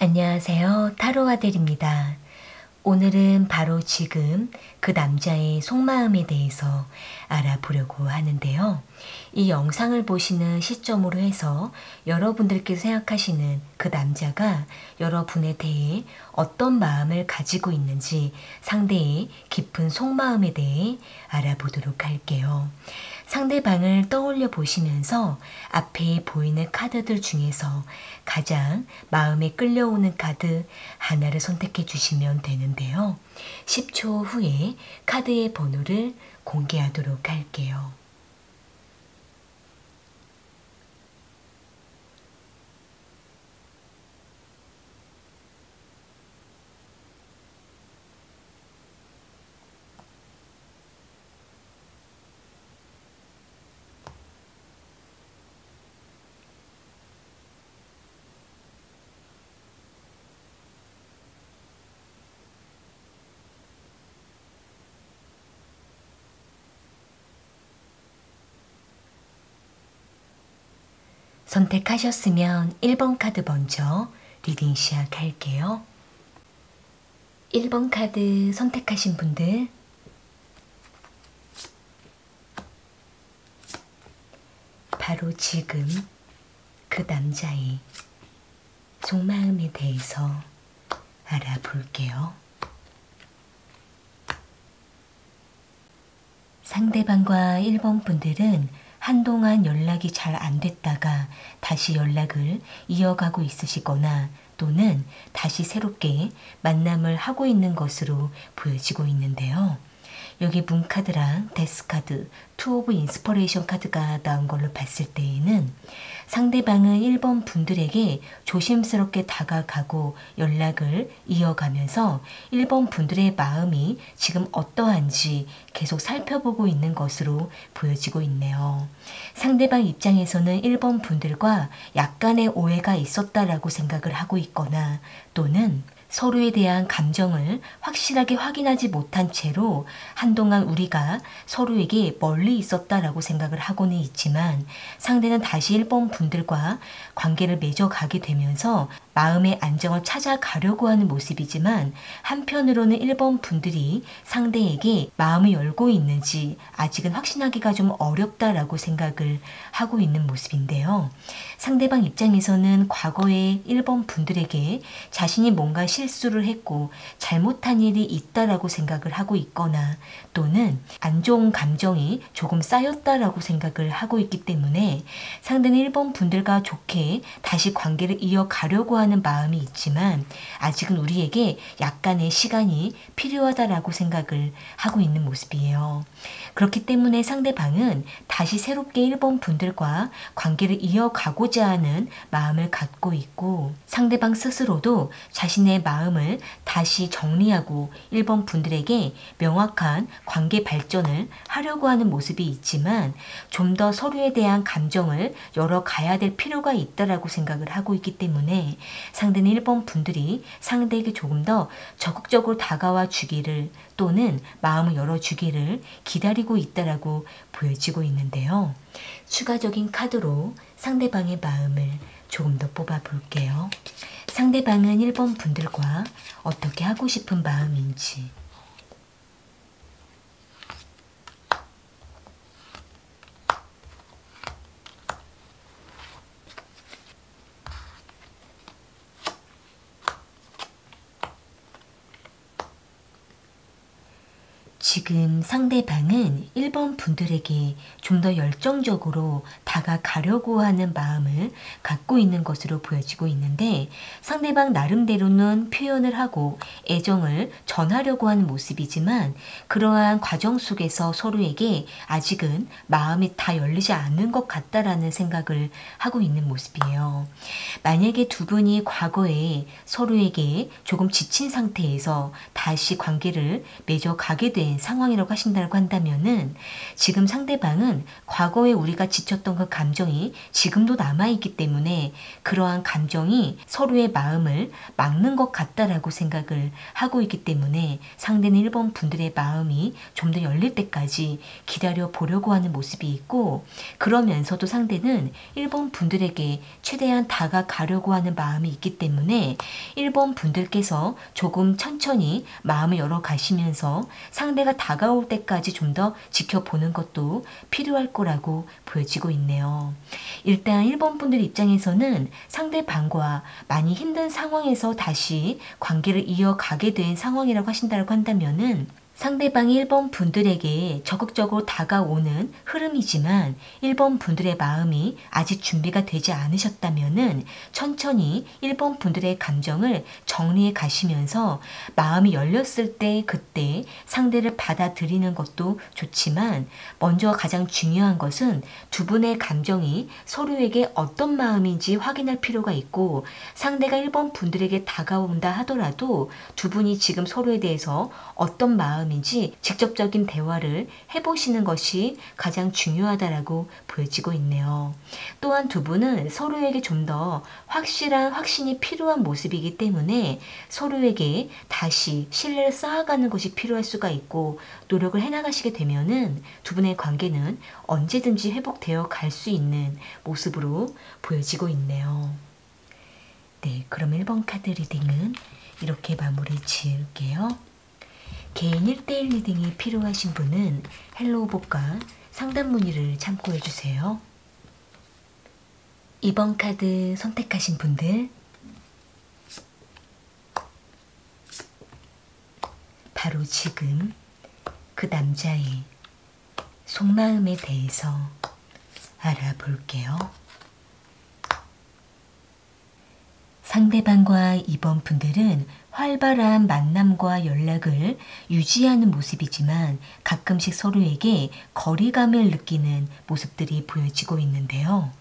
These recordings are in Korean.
안녕하세요. 타로 아델입니다. 오늘은 바로 지금 그 남자의 속마음에 대해서 알아보려고 하는데요. 이 영상을 보시는 시점으로 해서 여러분들께서 생각하시는 그 남자가 여러분에 대해 어떤 마음을 가지고 있는지 상대의 깊은 속마음에 대해 알아보도록 할게요. 상대방을 떠올려 보시면서 앞에 보이는 카드들 중에서 가장 마음에 끌려오는 카드 하나를 선택해 주시면 되는데요. 10초 후에 카드의 번호를 공개하도록 할게요. 선택하셨으면 1번 카드 먼저 리딩 시작할게요. 1번 카드 선택하신 분들 바로 지금 그 남자의 속마음에 대해서 알아볼게요. 상대방과 1번 분들은 한동안 연락이 잘 안 됐다가 다시 연락을 이어가고 있으시거나 또는 다시 새롭게 만남을 하고 있는 것으로 보여지고 있는데요. 여기 문카드랑 데스카드, 투 오브 인스퍼레이션 카드가 나온 걸로 봤을 때에는 상대방은 1번 분들에게 조심스럽게 다가가고 연락을 이어가면서 1번 분들의 마음이 지금 어떠한지 계속 살펴보고 있는 것으로 보여지고 있네요. 상대방 입장에서는 1번 분들과 약간의 오해가 있었다라고 생각을 하고 있거나 또는 서로에 대한 감정을 확실하게 확인하지 못한 채로 한동안 우리가 서로에게 멀리 있었다라고 생각을 하고는 있지만 상대는 다시 1번 분들과 관계를 맺어가게 되면서 마음의 안정을 찾아가려고 하는 모습이지만 한편으로는 1번 분들이 상대에게 마음을 열고 있는지 아직은 확신하기가 좀 어렵다라고 생각을 하고 있는 모습인데요. 상대방 입장에서는 과거에 1번 분들에게 자신이 뭔가 실수를 했고 잘못한 일이 있다라고 생각을 하고 있거나 또는 안 좋은 감정이 조금 쌓였다라고 생각을 하고 있기 때문에 상대는 1번 분들과 좋게 다시 관계를 이어가려고 하는 마음이 있지만 아직은 우리에게 약간의 시간이 필요하다라고 생각을 하고 있는 모습이에요. 그렇기 때문에 상대방은 다시 새롭게 1번 분들과 관계를 이어가고자 하는 마음을 갖고 있고 상대방 스스로도 자신의 마음을 다시 정리하고 1번 분들에게 명확한 관계 발전을 하려고 하는 모습이 있지만 좀 더 서로에 대한 감정을 열어가야 될 필요가 있다라고 생각을 하고 있기 때문에 상대는 1번 분들이 상대에게 조금 더 적극적으로 다가와 주기를 또는 마음을 열어주기를 기다리고 있다라고 보여지고 있는데요. 추가적인 카드로 상대방의 마음을 조금 더 뽑아 볼게요. 상대방은 1번 분들과 어떻게 하고 싶은 마음인지 지금 상대방은 1번 분들에게 좀 더 열정적으로 다가가려고 하는 마음을 갖고 있는 것으로 보여지고 있는데, 상대방 나름대로는 표현을 하고 애정을 전하려고 하는 모습이지만 그러한 과정 속에서 서로에게 아직은 마음이 다 열리지 않는 것 같다라는 생각을 하고 있는 모습이에요. 만약에 두 분이 과거에 서로에게 조금 지친 상태에서 다시 관계를 맺어가게 된 상황이라고 하신다고 한다면은, 지금 상대방은 과거에 우리가 지쳤던 그 감정이 지금도 남아있기 때문에 그러한 감정이 서로의 마음을 막는 것 같다라고 생각을 하고 있기 때문에 상대는 1번 분들의 마음이 좀 더 열릴 때까지 기다려 보려고 하는 모습이 있고, 그러면서도 상대는 1번 분들에게 최대한 다가가려고 하는 마음이 있기 때문에 1번 분들께서 조금 천천히 마음을 열어 가시면서 상대가 다가올 때까지 좀 더 지켜보는 것도 필요할 거라고 보여지고 있네요. 일단 1번 분들 입장에서는 상대방과 많이 힘든 상황에서 다시 관계를 이어가게 된 상황이라고 하신다고 한다면은, 상대방이 1번 분들에게 적극적으로 다가오는 흐름이지만 1번 분들의 마음이 아직 준비가 되지 않으셨다면은 천천히 1번 분들의 감정을 정리해 가시면서 마음이 열렸을 때 그때 상대를 받아들이는 것도 좋지만, 먼저 가장 중요한 것은 두 분의 감정이 서로에게 어떤 마음인지 확인할 필요가 있고, 상대가 1번 분들에게 다가온다 하더라도 두 분이 지금 서로에 대해서 어떤 마음인지 직접적인 대화를 해보시는 것이 가장 중요하다라고 보여지고 있네요. 또한 두 분은 서로에게 좀 더 확실한 확신이 필요한 모습이기 때문에 서로에게 다시 신뢰를 쌓아가는 것이 필요할 수가 있고, 노력을 해나가시게 되면은 두 분의 관계는 언제든지 회복되어 갈 수 있는 모습으로 보여지고 있네요. 네, 그럼 1번 카드 리딩은 이렇게 마무리 지을게요. 개인 1대1 리딩이 필요하신 분은 헬로우복과 상담 문의를 참고해주세요. 2번 카드 선택하신 분들, 바로 지금 그 남자의 속마음에 대해서 알아볼게요. 상대방과 2번 분들은 활발한 만남과 연락을 유지하는 모습이지만 가끔씩 서로에게 거리감을 느끼는 모습들이 보여지고 있는데요.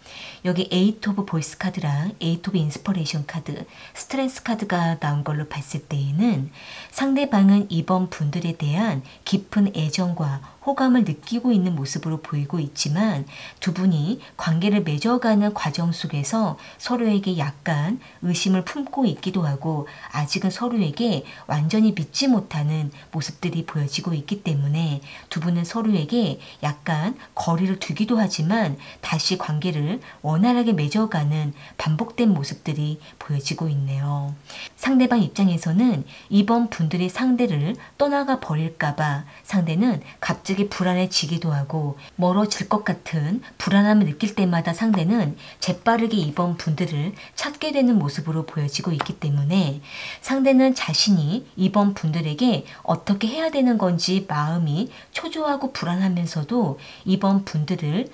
여기 에이트 오브 보이스 카드랑 에이트 오브 인스퍼레이션 카드, 스트렝스 카드가 나온 걸로 봤을 때에는 상대방은 2번 분들에 대한 깊은 애정과 호감을 느끼고 있는 모습으로 보이고 있지만, 두 분이 관계를 맺어가는 과정 속에서 서로에게 약간 의심을 품고 있기도 하고 아직은 서로에게 완전히 믿지 못하는 모습들이 보여지고 있기 때문에 두 분은 서로에게 약간 거리를 두기도 하지만 다시 관계를 원활하게 맺어가는 반복된 모습들이 보여지고 있네요. 상대방 입장에서는 2번 분들이 상대를 떠나가 버릴까봐 상대는 갑자기 불안해지기도 하고, 멀어질 것 같은 불안함을 느낄 때마다 상대는 재빠르게 2번 분들을 찾게 되는 모습으로 보여지고 있기 때문에 상대는 자신이 2번 분들에게 어떻게 해야 되는 건지 마음이 초조하고 불안하면서도 2번 분들을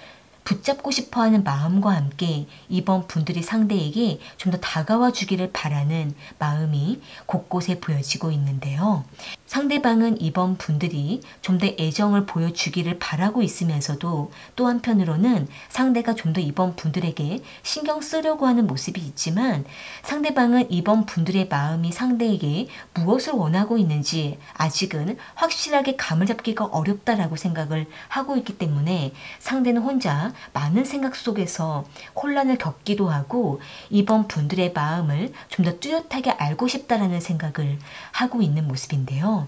붙잡고 싶어하는 마음과 함께 2번 분들이 상대에게 좀 더 다가와 주기를 바라는 마음이 곳곳에 보여지고 있는데요. 상대방은 2번 분들이 좀 더 애정을 보여주기를 바라고 있으면서도 또 한편으로는 상대가 좀 더 2번 분들에게 신경 쓰려고 하는 모습이 있지만, 상대방은 2번 분들의 마음이 상대에게 무엇을 원하고 있는지 아직은 확실하게 감을 잡기가 어렵다라고 생각을 하고 있기 때문에 상대는 혼자 많은 생각 속에서 혼란을 겪기도 하고 2번 분들의 마음을 좀 더 뚜렷하게 알고 싶다라는 생각을 하고 있는 모습인데요.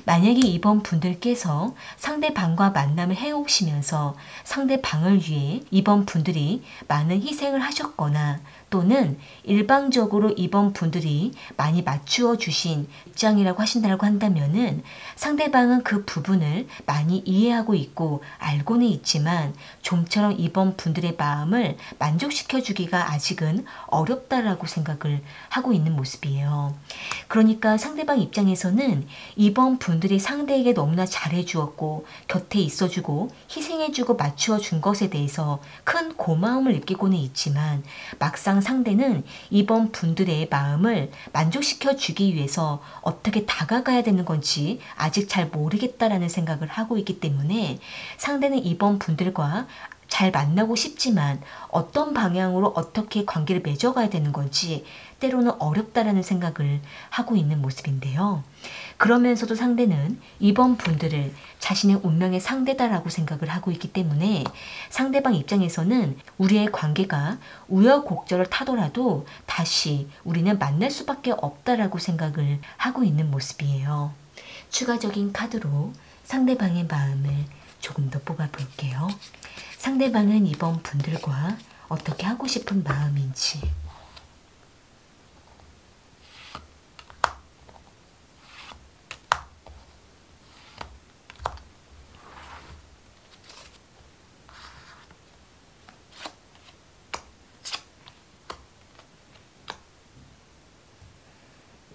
만약에 2번 분들께서 상대방과 만남을 해오시면서 상대방을 위해 2번 분들이 많은 희생을 하셨거나, 또는 일방적으로 2번 분들이 많이 맞추어 주신 입장이라고 하신다고 한다면은 상대방은 그 부분을 많이 이해하고 있고 알고는 있지만 좀처럼 상대방 2번 분들의 마음을 만족시켜주기가 아직은 어렵다라고 생각을 하고 있는 모습이에요. 그러니까 상대방 입장에서는 2번 분들이 상대에게 너무나 잘해주었고 곁에 있어주고 희생해주고 맞추어준 것에 대해서 큰 고마움을 느끼고는 있지만 막상 상대는 2번 분들의 마음을 만족시켜주기 위해서 어떻게 다가가야 되는 건지 아직 잘 모르겠다라는 생각을 하고 있기 때문에 상대는 2번 분들과 잘 만나고 싶지만 어떤 방향으로 어떻게 관계를 맺어가야 되는 건지 때로는 어렵다라는 생각을 하고 있는 모습인데요. 그러면서도 상대는 2번 분들을 자신의 운명의 상대다라고 생각을 하고 있기 때문에 상대방 입장에서는 우리의 관계가 우여곡절을 타더라도 다시 우리는 만날 수밖에 없다라고 생각을 하고 있는 모습이에요. 추가적인 카드로 상대방의 마음을 조금 더 뽑아 볼게요. 상대방은 2번 분들과 어떻게 하고 싶은 마음인지.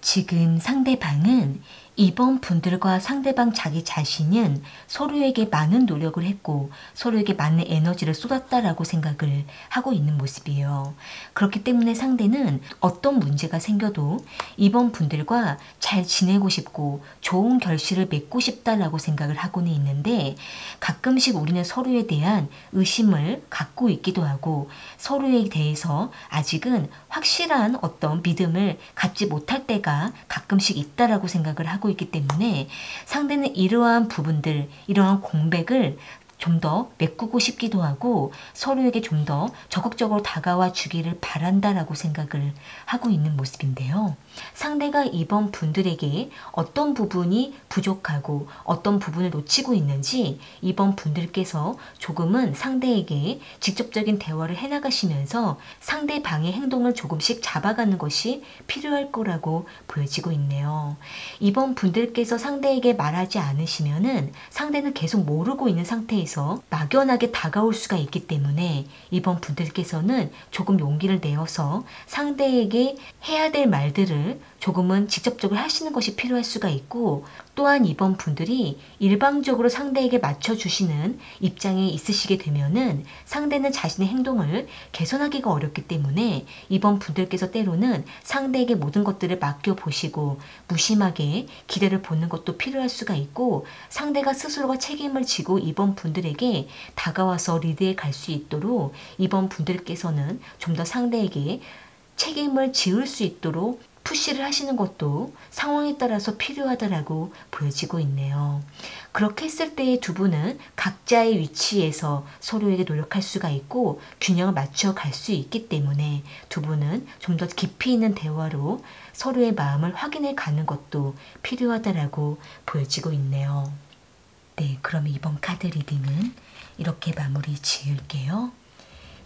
지금 상대방은 2번 분들과 상대방 자기 자신은 서로에게 많은 노력을 했고 서로에게 많은 에너지를 쏟았다라고 생각을 하고 있는 모습이에요. 그렇기 때문에 상대는 어떤 문제가 생겨도 2번 분들과 잘 지내고 싶고 좋은 결실을 맺고 싶다라고 생각을 하고는 있는데 가끔씩 우리는 서로에 대한 의심을 갖고 있기도 하고 서로에 대해서 아직은 확실한 어떤 믿음을 갖지 못할 때가 가끔씩 있다라고 생각을 하고 있기 때문에 상대는 이러한 부분들, 이러한 공백을 좀 더 메꾸고 싶기도 하고 서로에게 좀 더 적극적으로 다가와 주기를 바란다라고 생각을 하고 있는 모습인데요. 상대가 2번 분들에게 어떤 부분이 부족하고 어떤 부분을 놓치고 있는지 2번 분들께서 조금은 상대에게 직접적인 대화를 해나가시면서 상대방의 행동을 조금씩 잡아가는 것이 필요할 거라고 보여지고 있네요. 2번 분들께서 상대에게 말하지 않으시면은 상대는 계속 모르고 있는 상태에서 막연하게 다가올 수가 있기 때문에 2번 분들께서는 조금 용기를 내어서 상대에게 해야 될 말들을 조금은 직접적으로 하시는 것이 필요할 수가 있고 또한 2번 분들이 일방적으로 상대에게 맞춰주시는 입장에 있으시게 되면은 상대는 자신의 행동을 개선하기가 어렵기 때문에 2번 분들께서 때로는 상대에게 모든 것들을 맡겨보시고 무심하게 기대를 보는 것도 필요할 수가 있고 상대가 스스로가 책임을 지고 2번 분들에게 다가와서 리드해 갈 수 있도록 2번 분들께서는 좀 더 상대에게 책임을 지을 수 있도록 푸시를 하시는 것도 상황에 따라서 필요하다라고 보여지고 있네요. 그렇게 했을 때 두 분은 각자의 위치에서 서로에게 노력할 수가 있고 균형을 맞춰 갈 수 있기 때문에 두 분은 좀 더 깊이 있는 대화로 서로의 마음을 확인해 가는 것도 필요하다라고 보여지고 있네요. 네, 그럼 이번 카드 리딩은 이렇게 마무리 지을게요.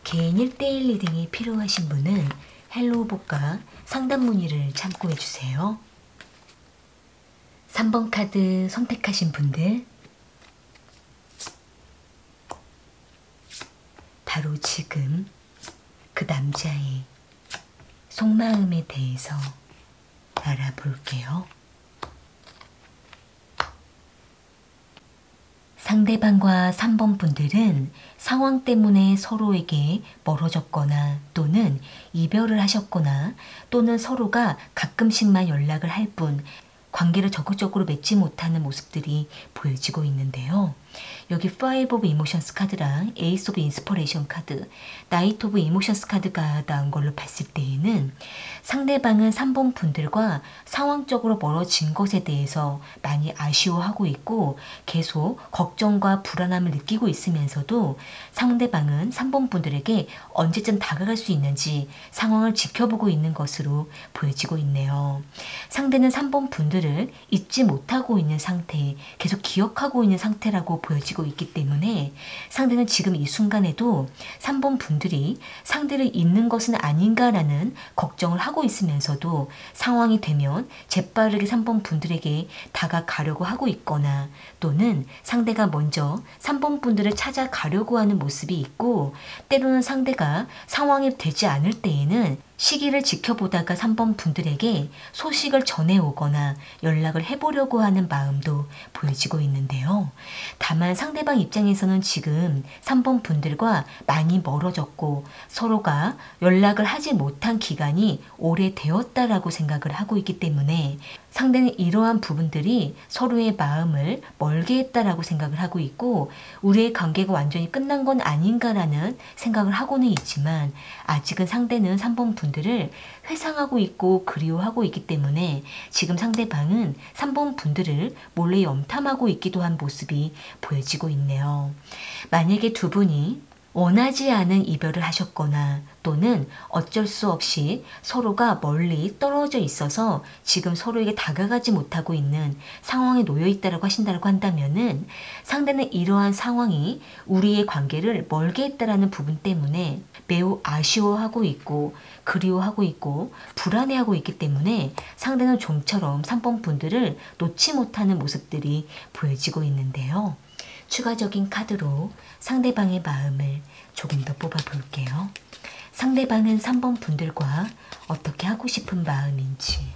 개인 1대1 리딩이 필요하신 분은 헬로우복과 상담 문의를 참고해주세요. 3번 카드 선택하신 분들 바로 지금 그 남자의 속마음에 대해서 알아볼게요. 상대방과 3번 분들은 상황 때문에 서로에게 멀어졌거나 또는 이별을 하셨거나 또는 서로가 가끔씩만 연락을 할 뿐 관계를 적극적으로 맺지 못하는 모습들이 보여지고 있는데요. 여기 5 of Emotions 카드랑 Ace of Inspiration 카드, Knight of Emotions 카드가 나온 걸로 봤을 때에는 상대방은 3번 분들과 상황적으로 멀어진 것에 대해서 많이 아쉬워하고 있고 계속 걱정과 불안함을 느끼고 있으면서도 상대방은 3번 분들에게 언제쯤 다가갈 수 있는지 상황을 지켜보고 있는 것으로 보여지고 있네요. 상대는 3번 분들을 잊지 못하고 있는 상태, 계속 기억하고 있는 상태라고 보여지고 있기 때문에 상대는 지금 이 순간에도 3번 분들이 상대를 잊는 것은 아닌가라는 걱정을 하고 있으면서도 상황이 되면 재빠르게 3번 분들에게 다가가려고 하고 있거나 또는 상대가 먼저 3번 분들을 찾아가려고 하는 모습이 있고, 때로는 상대가 상황이 되지 않을 때에는 시기를 지켜보다가 3번 분들에게 소식을 전해오거나 연락을 해보려고 하는 마음도 보여지고 있는데요. 다만 상대방 입장에서는 지금 3번 분들과 많이 멀어졌고 서로가 연락을 하지 못한 기간이 오래되었다라고 생각을 하고 있기 때문에 상대는 이러한 부분들이 서로의 마음을 멀게 했다라고 생각을 하고 있고, 우리의 관계가 완전히 끝난 건 아닌가라는 생각을 하고는 있지만 아직은 상대는 3번 분들을 회상하고 있고 그리워하고 있기 때문에 지금 상대방은 3번 분들을 몰래 염탐하고 있기도 한 모습이 보여지고 있네요. 만약에 두 분이 원하지 않은 이별을 하셨거나 또는 어쩔 수 없이 서로가 멀리 떨어져 있어서 지금 서로에게 다가가지 못하고 있는 상황에 놓여 있다고 하신다고 한다면은 상대는 이러한 상황이 우리의 관계를 멀게 했다라는 부분 때문에 매우 아쉬워하고 있고 그리워하고 있고 불안해하고 있기 때문에 상대는 좀처럼 3번 분들을 놓지 못하는 모습들이 보여지고 있는데요. 추가적인 카드로 상대방의 마음을 조금 더 뽑아 볼게요. 상대방은 3번 분들과 어떻게 하고 싶은 마음인지.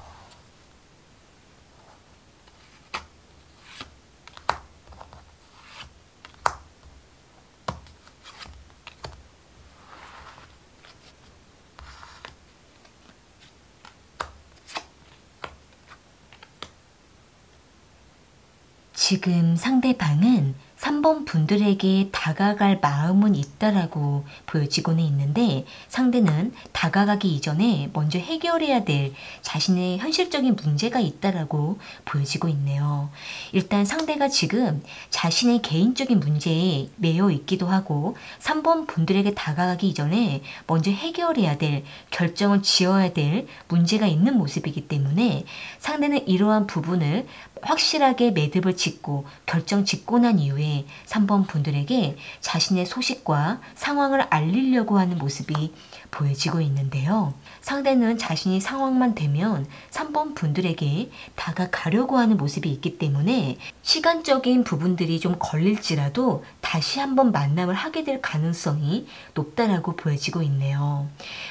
지금 상대방은 3번 분들에게 다가갈 마음은 있다라고 보여지고는 있는데 상대는 다가가기 이전에 먼저 해결해야 될 자신의 현실적인 문제가 있다라고 보여지고 있네요. 일단 상대가 지금 자신의 개인적인 문제에 매여 있기도 하고 3번 분들에게 다가가기 이전에 먼저 해결해야 될, 결정을 지어야 될 문제가 있는 모습이기 때문에 상대는 이러한 부분을 확실하게 매듭을 짓고 결정 짓고 난 이후에 3번 분들에게 자신의 소식과 상황을 알리려고 하는 모습이 보여지고 있는데요. 상대는 자신이 상황만 되면 3번 분들에게 다가가려고 하는 모습이 있기 때문에 시간적인 부분들이 좀 걸릴지라도 다시 한번 만남을 하게 될 가능성이 높다라고 보여지고 있네요.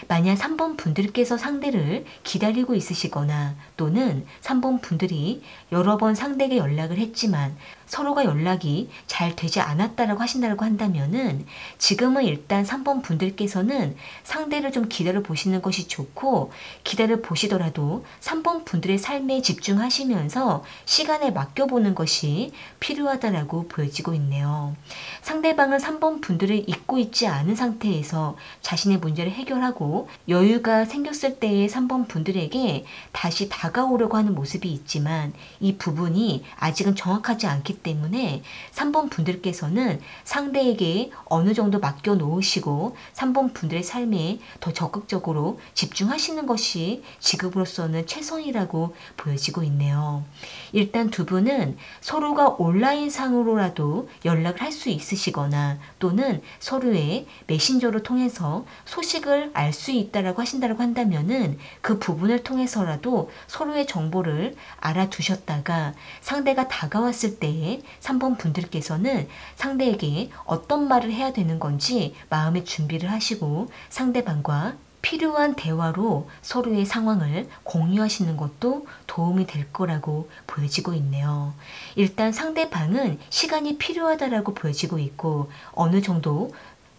만약 3번 분들께서 상대를 기다리고 있으시거나 또는 3번 분들이 여러 번 상대에게 연락을 했지만 서로가 연락이 잘 되지 않았다라고 하신다고 한다면은 지금은 일단 3번 분들께서는 상대를 좀 기다려 보시는 것이 좋고, 기다려 보시더라도 3번 분들의 삶에 집중하시면서 시간을 맡겨보는 것이 필요하다라고 보여지고 있네요. 상대방은 3번 분들을 잊고 있지 않은 상태에서 자신의 문제를 해결하고 여유가 생겼을 때의 3번 분들에게 다시 다가오려고 하는 모습이 있지만 이 부분이 아직은 정확하지 않기 때문에 3번 분들께서는 상대에게 어느 정도 맡겨 놓으시고 3번 분들의 삶에 더 적극적으로 집중하시는 것이 지금으로서는 최선이라고 보여지고 있네요. 일단 두 분은 서로가 온라인 상으로라도 연락을 할 수 있으시거나 또는 서로의 메신저를 통해서 소식을 알 수 있다라고 하신다고 한다면은 그 부분을 통해서라도 서로의 정보를 알아두셨다가 상대가 다가왔을 때에 3번 분들께서는 상대에게 어떤 말을 해야 되는 건지 마음의 준비를 하시고 상대방과 필요한 대화로 서로의 상황을 공유하시는 것도 도움이 될 거라고 보여지고 있네요. 일단 상대방은 시간이 필요하다라고 보여지고 있고 어느 정도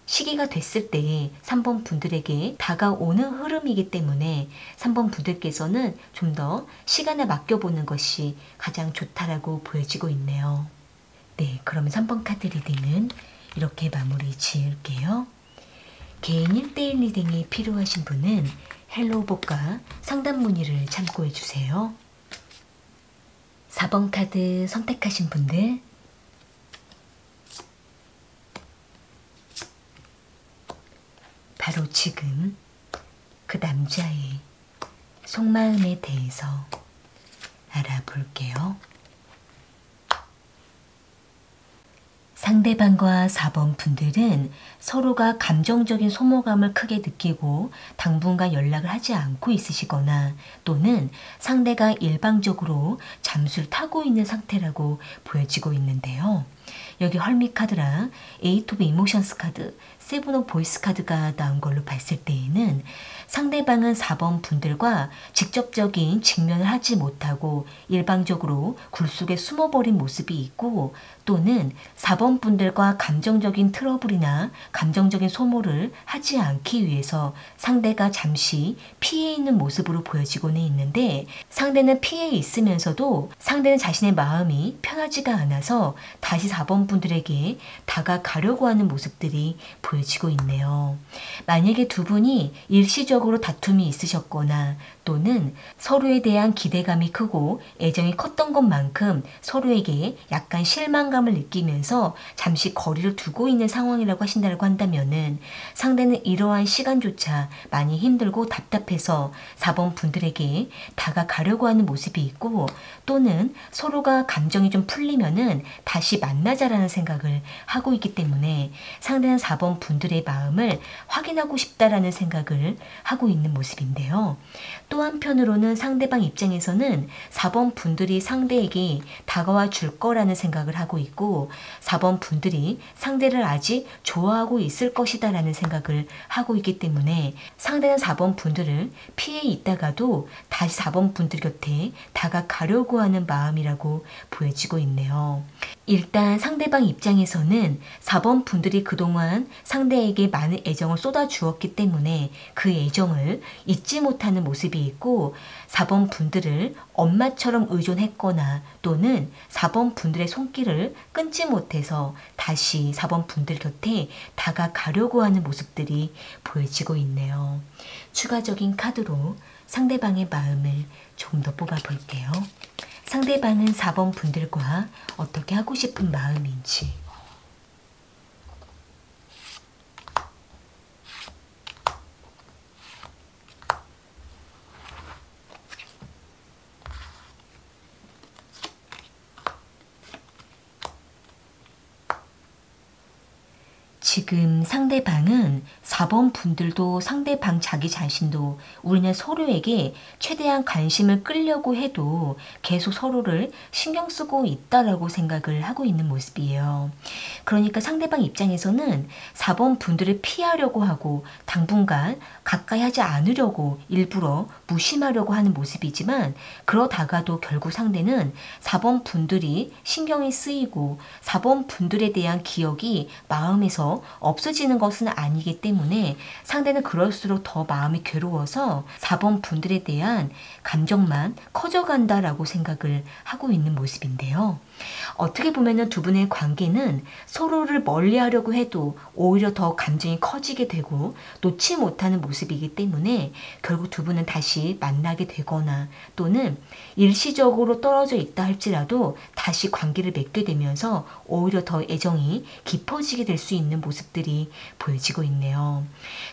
시기가 됐을 때 3번 분들에게 다가오는 흐름이기 때문에 3번 분들께서는 좀 더 시간을 맡겨보는 것이 가장 좋다라고 보여지고 있네요. 네, 그러면 3번 카드 리딩은 이렇게 마무리 지을게요. 개인 1대1 리딩이 필요하신 분은 헬로우복과 상담 문의를 참고해 주세요. 4번 카드 선택하신 분들 바로 지금 그 남자의 속마음에 대해서 알아볼게요. 상대방과 4번 분들은 서로가 감정적인 소모감을 크게 느끼고 당분간 연락을 하지 않고 있으시거나 또는 상대가 일방적으로 잠수를 타고 있는 상태라고 보여지고 있는데요. 여기 헐미 카드랑 에이트 오브 이모션스 카드, 세븐 오브 보이스 카드가 나온 걸로 봤을 때에는 상대방은 4번 분들과 직접적인 직면을 하지 못하고 일방적으로 굴 속에 숨어버린 모습이 있고 또는 4번 분들과 감정적인 트러블이나 감정적인 소모를 하지 않기 위해서 상대가 잠시 피해 있는 모습으로 보여지고는 있는데 상대는 피해 있으면서도 상대는 자신의 마음이 편하지가 않아서 다시 4번 분들에게 다가가려고 하는 모습들이 보여지고 있네요. 만약에 두 분이 일시적으로 다툼이 있으셨거나 또는 서로에 대한 기대감이 크고 애정이 컸던 것만큼 서로에게 약간 실망감을 느끼면서 잠시 거리를 두고 있는 상황이라고 하신다고 한다면은 상대는 이러한 시간조차 많이 힘들고 답답해서 4번 분들에게 다가가려고 하는 모습이 있고 또는 서로가 감정이 좀 풀리면은 다시 만나자라는 생각을 하고 있기 때문에 상대는 4번 분들의 마음을 확인하고 싶다라는 생각을 하고 있는 모습인데요. 또 한편으로는 상대방 입장에서는 4번 분들이 상대에게 다가와 줄 거라는 생각을 하고 있고 4번 분들이 상대를 아직 좋아하고 있을 것이다 라는 생각을 하고 있기 때문에 상대는 4번 분들을 피해 있다가도 다시 4번 분들 곁에 다가가려고 하는 마음이라고 보여지고 있네요. 일단 상대방 입장에서는 4번 분들이 그동안 상대에게 많은 애정을 쏟아주었기 때문에 그 애정을 잊지 못하는 모습이 있고 4번 분들을 엄마처럼 의존했거나 또는 4번 분들의 손길을 끊지 못해서 다시 4번 분들 곁에 다가가려고 하는 모습들이 보여지고 있네요. 추가적인 카드로 상대방의 마음을 조금 더 뽑아 볼게요. 상대방은 4번 분들과 어떻게 하고 싶은 마음인지. 지금 상대방은 4번 분들도 상대방 자기 자신도 우리는 서로에게 최대한 관심을 끌려고 해도 계속 서로를 신경 쓰고 있다라고 생각을 하고 있는 모습이에요. 그러니까 상대방 입장에서는 4번 분들을 피하려고 하고 당분간 가까이 하지 않으려고 일부러 무심하려고 하는 모습이지만 그러다가도 결국 상대는 4번 분들이 신경이 쓰이고 4번 분들에 대한 기억이 마음에서 없어지는 것은 아니기 때문에 상대는 그럴수록 더 마음이 괴로워서 4번 분들에 대한 감정만 커져간다라고 생각을 하고 있는 모습인데요. 어떻게 보면은 두 분의 관계는 서로를 멀리하려고 해도 오히려 더 감정이 커지게 되고 놓지 못하는 모습이기 때문에 결국 두 분은 다시 만나게 되거나 또는 일시적으로 떨어져 있다 할지라도 다시 관계를 맺게 되면서 오히려 더 애정이 깊어지게 될 수 있는 모습들이 보여지고 있네요.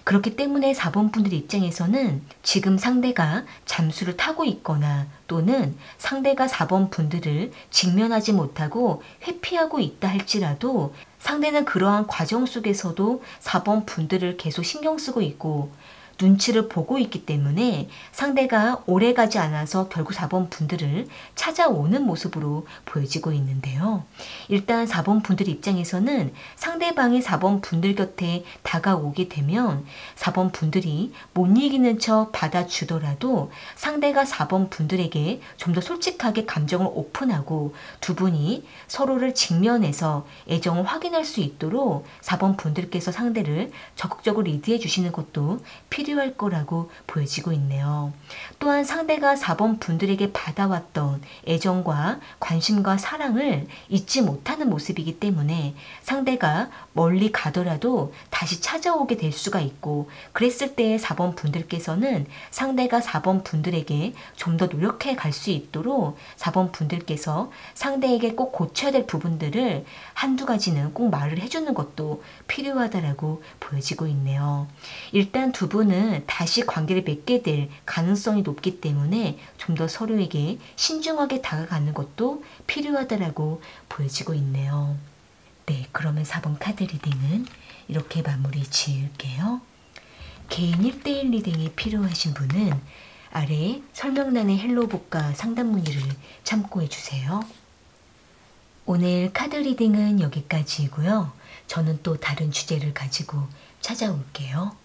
그렇기 때문에 4번 분들 입장에서는 지금 상대가 잠수를 타고 있거나 또는 상대가 4번 분들을 직면하지 못하고 회피하고 있다 할지라도 상대는 그러한 과정 속에서도 4번 분들을 계속 신경 쓰고 있고 눈치를 보고 있기 때문에 상대가 오래가지 않아서 결국 4번 분들을 찾아오는 모습으로 보여지고 있는데요. 일단 4번 분들 입장에서는 상대방이 4번 분들 곁에 다가오게 되면 4번 분들이 못 이기는 척 받아주더라도 상대가 4번 분들에게 좀 더 솔직하게 감정을 오픈하고 두 분이 서로를 직면해서 애정을 확인할 수 있도록 4번 분들께서 상대를 적극적으로 리드해 주시는 것도 필요할 거라고 보여지고 있네요. 또한 상대가 4번 분들에게 받아왔던 애정과 관심과 사랑을 잊지 못하는 모습이기 때문에 상대가 멀리 가더라도 다시 찾아오게 될 수가 있고 그랬을 때 4번 분들께서는 상대가 4번 분들에게 좀 더 노력해 갈 수 있도록 4번 분들께서 상대에게 꼭 고쳐야 될 부분들을 한두 가지는 꼭 말을 해주는 것도 필요하다라고 보여지고 있네요. 일단 두 분은 다시 관계를 맺게 될 가능성이 높기 때문에 좀 더 서로에게 신중하게 다가가는 것도 필요하다라고 보여지고 있네요. 네, 그러면 4번 카드 리딩은 이렇게 마무리 지을게요. 개인 1대1 리딩이 필요하신 분은 아래 설명란의 헬로북과 상담 문의를 참고해 주세요. 오늘 카드 리딩은 여기까지이고요. 저는 또 다른 주제를 가지고 찾아올게요.